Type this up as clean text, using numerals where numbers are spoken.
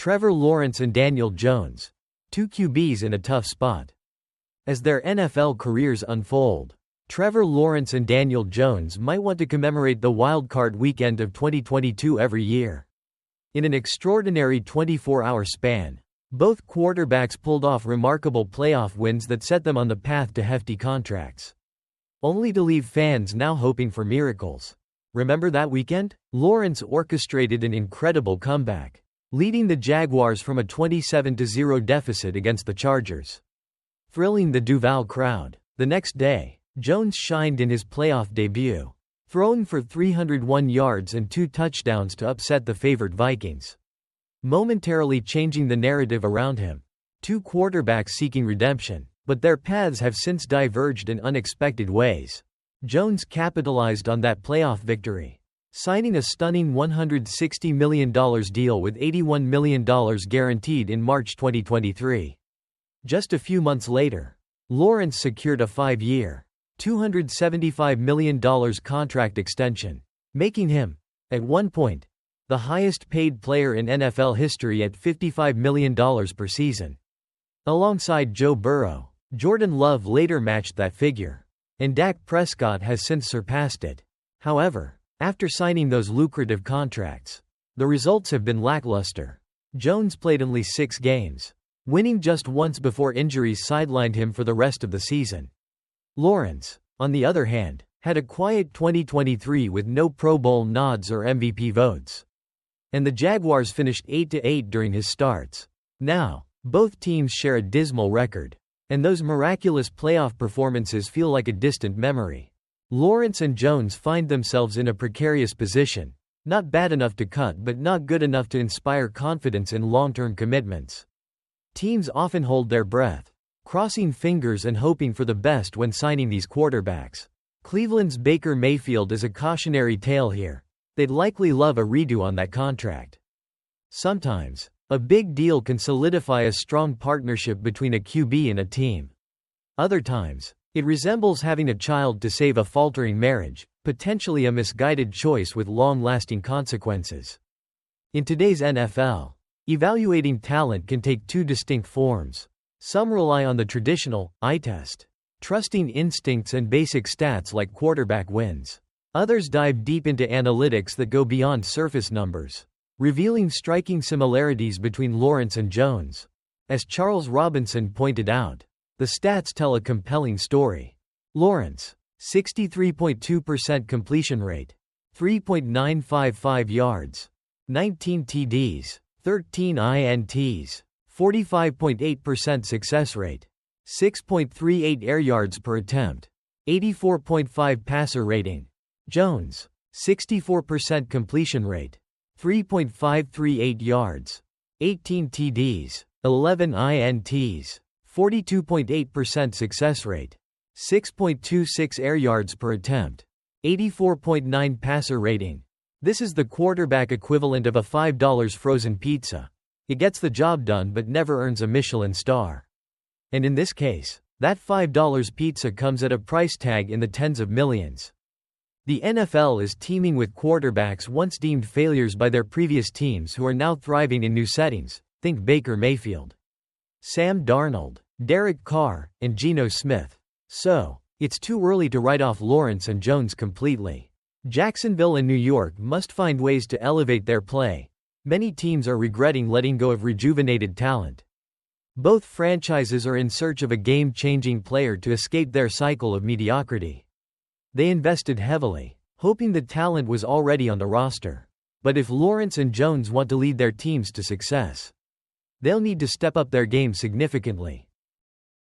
Trevor Lawrence and Daniel Jones, two QBs in a tough spot. As their NFL careers unfold, Trevor Lawrence and Daniel Jones might want to commemorate the wildcard weekend of 2022 every year. In an extraordinary 24-hour span, both quarterbacks pulled off remarkable playoff wins that set them on the path to hefty contracts, only to leave fans now hoping for miracles. Remember that weekend? Lawrence orchestrated an incredible comeback, leading the Jaguars from a 27-0 deficit against the Chargers, thrilling the Duval crowd. The next day, Jones shined in his playoff debut, throwing for 301 yards and 2 touchdowns to upset the favored Vikings, momentarily changing the narrative around him. Two quarterbacks seeking redemption, but their paths have since diverged in unexpected ways. Jones capitalized on that playoff victory, signing a stunning $160 million deal with $81 million guaranteed in March 2023. Just a few months later, Lawrence secured a 5-year, $275 million contract extension, making him, at one point, the highest-paid player in NFL history at $55 million per season. Alongside Joe Burrow, Jordan Love later matched that figure, and Dak Prescott has since surpassed it. However, after signing those lucrative contracts, the results have been lackluster. Jones played only 6 games, winning just once before injuries sidelined him for the rest of the season. Lawrence, on the other hand, had a quiet 2023 with no Pro Bowl nods or MVP votes, and the Jaguars finished 8-8 during his starts. Now, both teams share a dismal record, and those miraculous playoff performances feel like a distant memory. Lawrence and Jones find themselves in a precarious position, not bad enough to cut but not good enough to inspire confidence in long-term commitments. Teams often hold their breath, crossing fingers and hoping for the best when signing these quarterbacks. Cleveland's Baker Mayfield is a cautionary tale here. They'd likely love a redo on that contract. Sometimes, a big deal can solidify a strong partnership between a QB and a team. Other times, it resembles having a child to save a faltering marriage, potentially a misguided choice with long-lasting consequences. In today's NFL, evaluating talent can take 2 distinct forms. Some rely on the traditional eye test, trusting instincts and basic stats like quarterback wins. Others dive deep into analytics that go beyond surface numbers, revealing striking similarities between Lawrence and Jones. As Charles Robinson pointed out, the stats tell a compelling story. Lawrence, 63.2% completion rate, 3.955 yards, 19 TDs, 13 INTs, 45.8% success rate, 6.38 air yards per attempt, 84.5 passer rating. Jones, 64% completion rate, 3.538 yards, 18 TDs, 11 INTs, 42.8% success rate, 6.26 air yards per attempt, 84.9 passer rating. This is the quarterback equivalent of a $5 frozen pizza. It gets the job done but never earns a Michelin star. And in this case, that $5 pizza comes at a price tag in the tens of millions. The NFL is teeming with quarterbacks once deemed failures by their previous teams who are now thriving in new settings. Think Baker Mayfield, Sam Darnold, Derek Carr, and Geno Smith. So, it's too early to write off Lawrence and Jones completely. Jacksonville and New York must find ways to elevate their play. Many teams are regretting letting go of rejuvenated talent. Both franchises are in search of a game-changing player to escape their cycle of mediocrity. They invested heavily, hoping the talent was already on the roster. But if Lawrence and Jones want to lead their teams to success, they'll need to step up their game significantly.